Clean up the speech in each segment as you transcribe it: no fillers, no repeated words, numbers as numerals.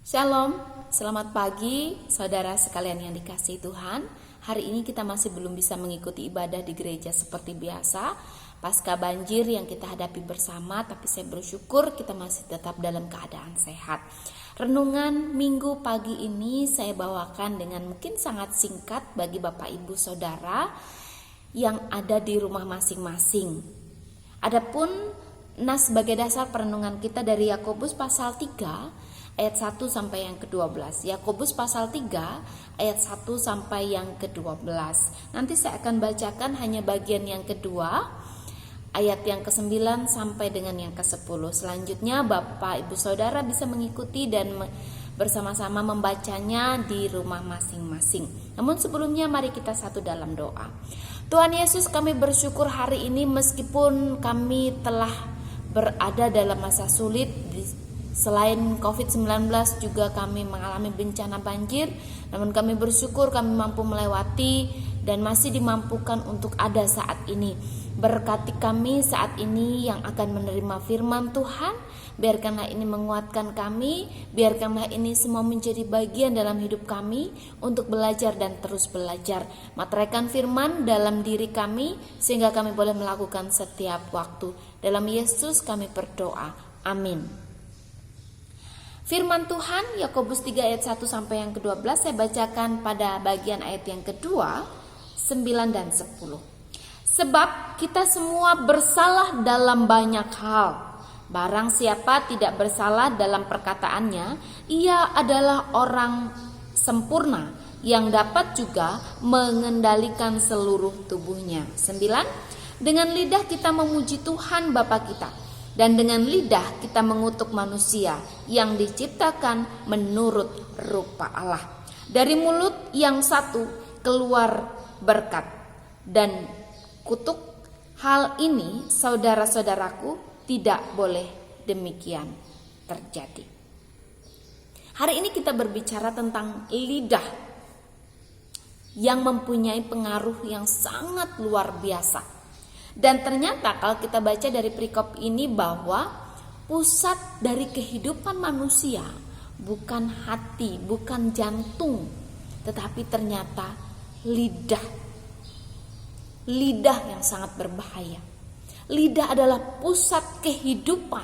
Shalom, selamat pagi saudara sekalian yang dikasihi Tuhan. Hari ini kita masih belum bisa mengikuti ibadah di gereja seperti biasa pasca banjir yang kita hadapi bersama, tapi saya bersyukur kita masih tetap dalam keadaan sehat. Renungan minggu pagi ini saya bawakan dengan mungkin sangat singkat bagi Bapak Ibu Saudara yang ada di rumah masing-masing. Adapun nas sebagai dasar perenungan kita dari Yakobus pasal 3 ayat 1 sampai yang ke-12. Yakobus pasal 3 ayat 1 sampai yang ke-12. Nanti saya akan bacakan hanya bagian yang kedua, ayat yang ke-9 sampai dengan yang ke-10. Selanjutnya Bapak Ibu Saudara bisa mengikuti dan bersama-sama membacanya di rumah masing-masing. Namun sebelumnya mari kita satu dalam doa. Tuhan Yesus, kami bersyukur hari ini meskipun kami telah berada dalam masa sulit. Selain COVID-19 juga kami mengalami bencana banjir, namun kami bersyukur kami mampu melewati dan masih dimampukan untuk ada saat ini. Berkati kami saat ini yang akan menerima firman Tuhan, biarkanlah ini menguatkan kami, biarkanlah ini semua menjadi bagian dalam hidup kami untuk belajar dan terus belajar. Materaikan firman dalam diri kami sehingga kami boleh melakukan setiap waktu. Dalam Yesus kami berdoa, amin. Firman Tuhan Yakobus 3 ayat 1 sampai yang ke-12 saya bacakan pada bagian ayat yang kedua, 9 dan 10. Sebab kita semua bersalah dalam banyak hal. Barang siapa tidak bersalah dalam perkataannya, ia adalah orang sempurna yang dapat juga mengendalikan seluruh tubuhnya. 9. Dengan lidah kita memuji Tuhan Bapa kita, dan dengan lidah kita mengutuk manusia yang diciptakan menurut rupa Allah. Dari mulut yang satu keluar berkat dan kutuk. Hal ini saudara-saudaraku tidak boleh demikian terjadi. Hari ini kita berbicara tentang lidah yang mempunyai pengaruh yang sangat luar biasa. Dan ternyata kalau kita baca dari perikop ini bahwa pusat dari kehidupan manusia bukan hati, bukan jantung, tetapi ternyata lidah. Lidah yang sangat berbahaya. Lidah adalah pusat kehidupan.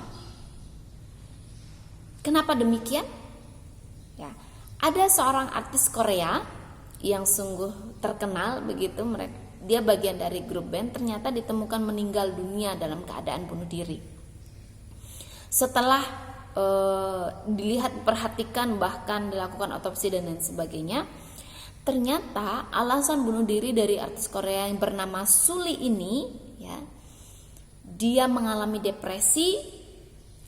Kenapa demikian? Ya, ada seorang artis Korea yang sungguh terkenal begitu, dia bagian dari grup band, ternyata ditemukan meninggal dunia dalam keadaan bunuh diri. Setelah dilihat, perhatikan, bahkan dilakukan otopsi dan lain sebagainya, ternyata alasan bunuh diri dari artis Korea yang bernama Suli ini, ya, dia mengalami depresi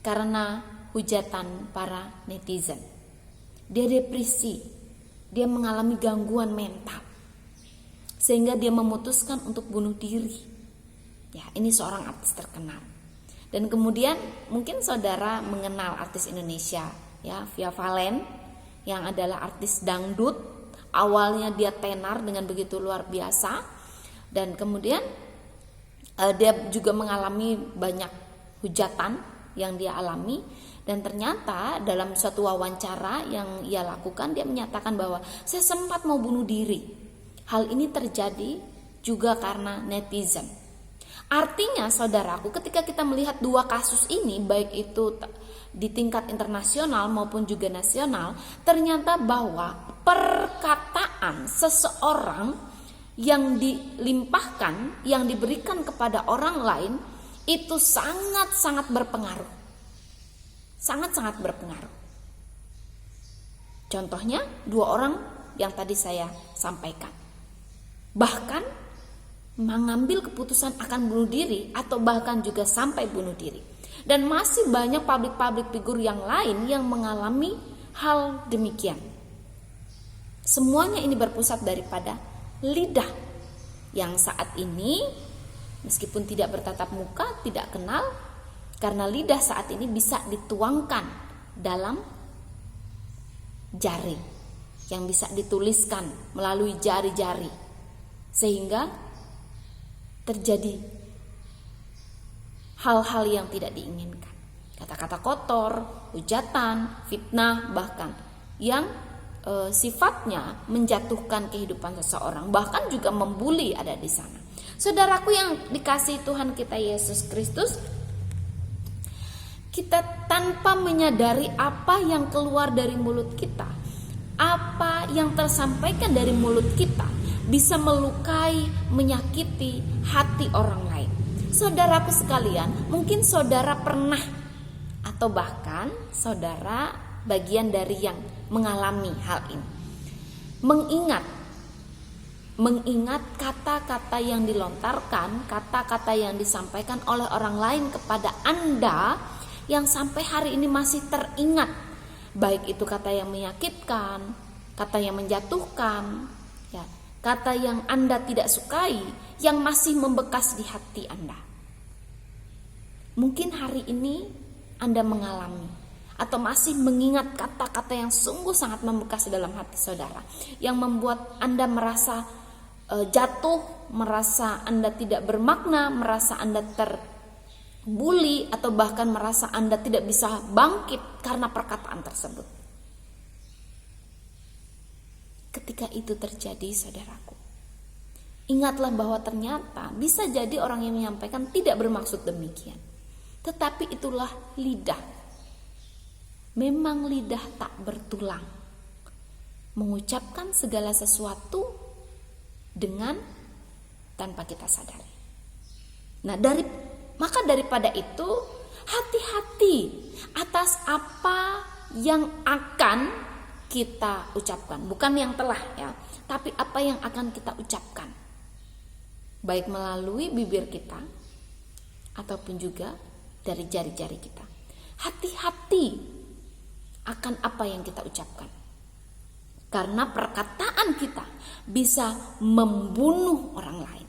karena hujatan para netizen. Dia depresi, dia mengalami gangguan mental, sehingga dia memutuskan untuk bunuh diri. Ya, ini seorang artis terkenal. Dan kemudian mungkin saudara mengenal artis Indonesia, ya, Via Valen, yang adalah artis dangdut. Awalnya dia tenar dengan begitu luar biasa, dan kemudian dia juga mengalami banyak hujatan yang dia alami. Dan ternyata dalam suatu wawancara yang ia lakukan, dia menyatakan bahwa saya sempat mau bunuh diri. Hal ini terjadi juga karena netizen. Artinya saudaraku, ketika kita melihat dua kasus ini, baik itu di tingkat internasional maupun juga nasional, ternyata bahwa perkataan seseorang yang dilimpahkan, yang diberikan kepada orang lain, itu sangat-sangat berpengaruh. Sangat-sangat berpengaruh. Contohnya dua orang yang tadi saya sampaikan. Bahkan mengambil keputusan akan bunuh diri atau bahkan juga sampai bunuh diri. Dan masih banyak public figure yang lain yang mengalami hal demikian. Semuanya ini berpusat daripada lidah yang saat ini meskipun tidak bertatap muka, tidak kenal, karena lidah saat ini bisa dituangkan dalam jari yang bisa dituliskan melalui jari-jari, sehingga terjadi hal-hal yang tidak diinginkan. Kata-kata kotor, hujatan, fitnah, bahkan yang sifatnya menjatuhkan kehidupan seseorang, bahkan juga membuli ada di sana. Saudaraku yang dikasihi Tuhan kita Yesus Kristus, kita tanpa menyadari apa yang keluar dari mulut kita, apa yang tersampaikan dari mulut kita, bisa melukai, menyakiti hati orang lain. Saudaraku sekalian, mungkin saudara pernah atau bahkan saudara bagian dari yang mengalami hal ini. Mengingat kata-kata yang dilontarkan, kata-kata yang disampaikan oleh orang lain kepada Anda yang sampai hari ini masih teringat. Baik itu kata yang menyakitkan, kata yang menjatuhkan, ya, kata yang Anda tidak sukai, yang masih membekas di hati Anda. Mungkin hari ini Anda mengalami atau masih mengingat kata-kata yang sungguh sangat membekas dalam hati saudara, yang membuat Anda merasa jatuh, merasa Anda tidak bermakna, merasa Anda terbuli, atau bahkan merasa Anda tidak bisa bangkit karena perkataan tersebut. Ketika itu terjadi, saudaraku, ingatlah bahwa ternyata bisa jadi orang yang menyampaikan tidak bermaksud demikian, tetapi itulah lidah. Memang lidah tak bertulang, mengucapkan segala sesuatu dengan tanpa kita sadari. Nah, maka daripada itu, hati-hati atas apa yang akan kita ucapkan, bukan yang telah ya, tapi apa yang akan kita ucapkan, baik melalui bibir kita ataupun juga dari jari-jari kita. Hati-hati akan apa yang kita ucapkan, karena perkataan kita bisa membunuh orang lain,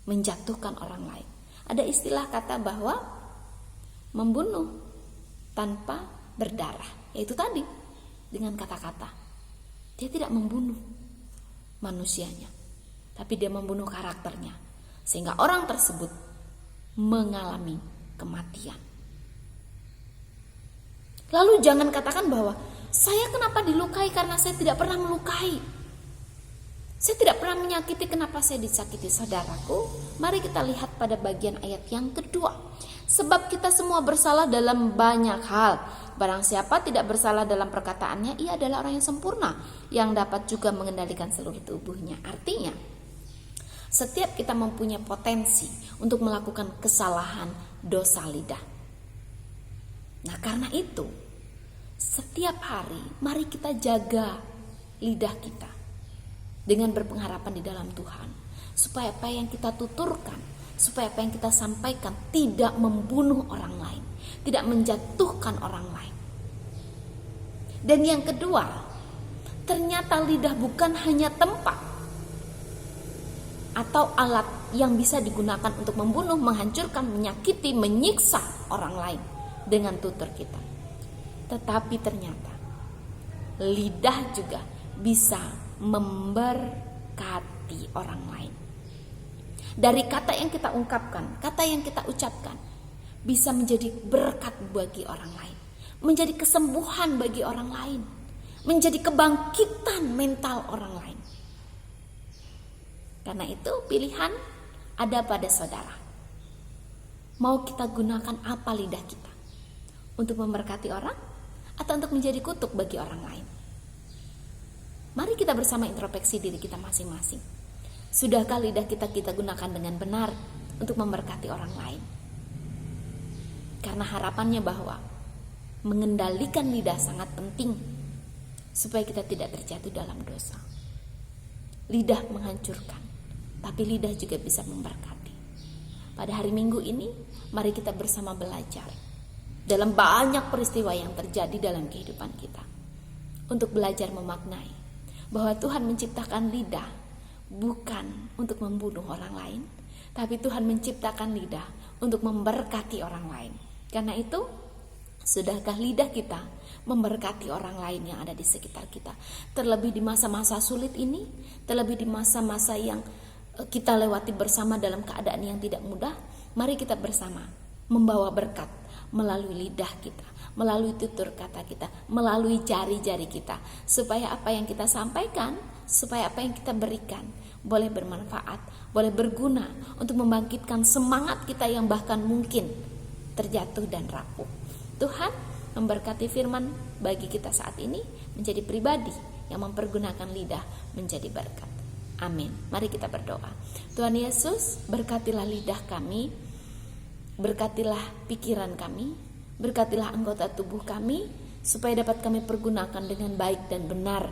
menjatuhkan orang lain. Ada istilah kata bahwa membunuh tanpa berdarah, yaitu tadi dengan kata-kata. Dia tidak membunuh manusianya, tapi dia membunuh karakternya, sehingga orang tersebut mengalami kematian. Lalu jangan katakan bahwa saya kenapa dilukai karena saya tidak pernah melukai. Saya tidak pernah menyakiti, kenapa saya disakiti? Saudaraku, mari kita lihat pada bagian ayat yang kedua. Sebab kita semua bersalah dalam banyak hal. Barang siapa tidak bersalah dalam perkataannya, ia adalah orang yang sempurna, yang dapat juga mengendalikan seluruh tubuhnya. Artinya, setiap kita mempunyai potensi untuk melakukan kesalahan dosa lidah. Nah, karena itu, setiap hari mari kita jaga lidah kita dengan berpengharapan di dalam Tuhan, supaya apa yang kita tuturkan, supaya apa yang kita sampaikan tidak membunuh orang lain, tidak menjatuhkan orang lain. Dan yang kedua, ternyata lidah bukan hanya tempat atau alat yang bisa digunakan untuk membunuh, menghancurkan, menyakiti, menyiksa orang lain dengan tutur kita. Tetapi ternyata lidah juga bisa memberkati orang lain. Dari kata yang kita ungkapkan, kata yang kita ucapkan, bisa menjadi berkat bagi orang lain, menjadi kesembuhan bagi orang lain, menjadi kebangkitan mental orang lain. Karena itu pilihan ada pada saudara. Mau kita gunakan apa lidah kita? Untuk memberkati orang atau untuk menjadi kutuk bagi orang lain? Mari kita bersama introspeksi diri kita masing-masing. Sudahkah lidah kita gunakan dengan benar untuk memberkati orang lain? Karena harapannya bahwa mengendalikan lidah sangat penting supaya kita tidak terjatuh dalam dosa. Lidah menghancurkan, tapi lidah juga bisa memberkati. Pada hari Minggu ini, mari kita bersama belajar dalam banyak peristiwa yang terjadi dalam kehidupan kita, untuk belajar memaknai bahwa Tuhan menciptakan lidah bukan untuk membunuh orang lain, tapi Tuhan menciptakan lidah untuk memberkati orang lain. Karena itu, sudahkah lidah kita memberkati orang lain yang ada di sekitar kita? Terlebih di masa-masa sulit ini, terlebih di masa-masa yang kita lewati bersama dalam keadaan yang tidak mudah, mari kita bersama membawa berkat melalui lidah kita, melalui tutur kata kita, melalui jari-jari kita, supaya apa yang kita sampaikan, supaya apa yang kita berikan boleh bermanfaat, boleh berguna untuk membangkitkan semangat kita yang bahkan mungkin terjatuh dan rapuh. Tuhan memberkati firman bagi kita saat ini menjadi pribadi yang mempergunakan lidah menjadi berkat. Amin. Mari kita berdoa. Tuhan Yesus, berkatilah lidah kami, berkatilah pikiran kami, berkatilah anggota tubuh kami, supaya dapat kami pergunakan dengan baik dan benar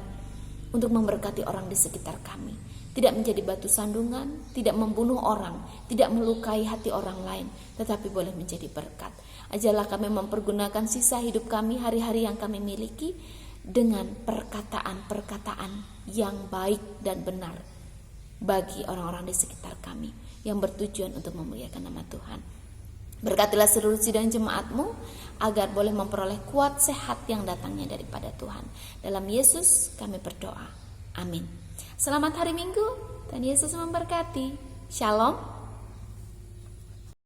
untuk memberkati orang di sekitar kami. Tidak menjadi batu sandungan, tidak membunuh orang, tidak melukai hati orang lain, tetapi boleh menjadi berkat. Ajarlah kami mempergunakan sisa hidup kami, hari-hari yang kami miliki, dengan perkataan-perkataan yang baik dan benar bagi orang-orang di sekitar kami, yang bertujuan untuk memuliakan nama Tuhan. Berkatilah seluruh sidang jemaat-Mu, agar boleh memperoleh kuat sehat yang datangnya daripada Tuhan. Dalam Yesus kami berdoa. Amin. Selamat hari Minggu. Tuhan Yesus memberkati. Shalom.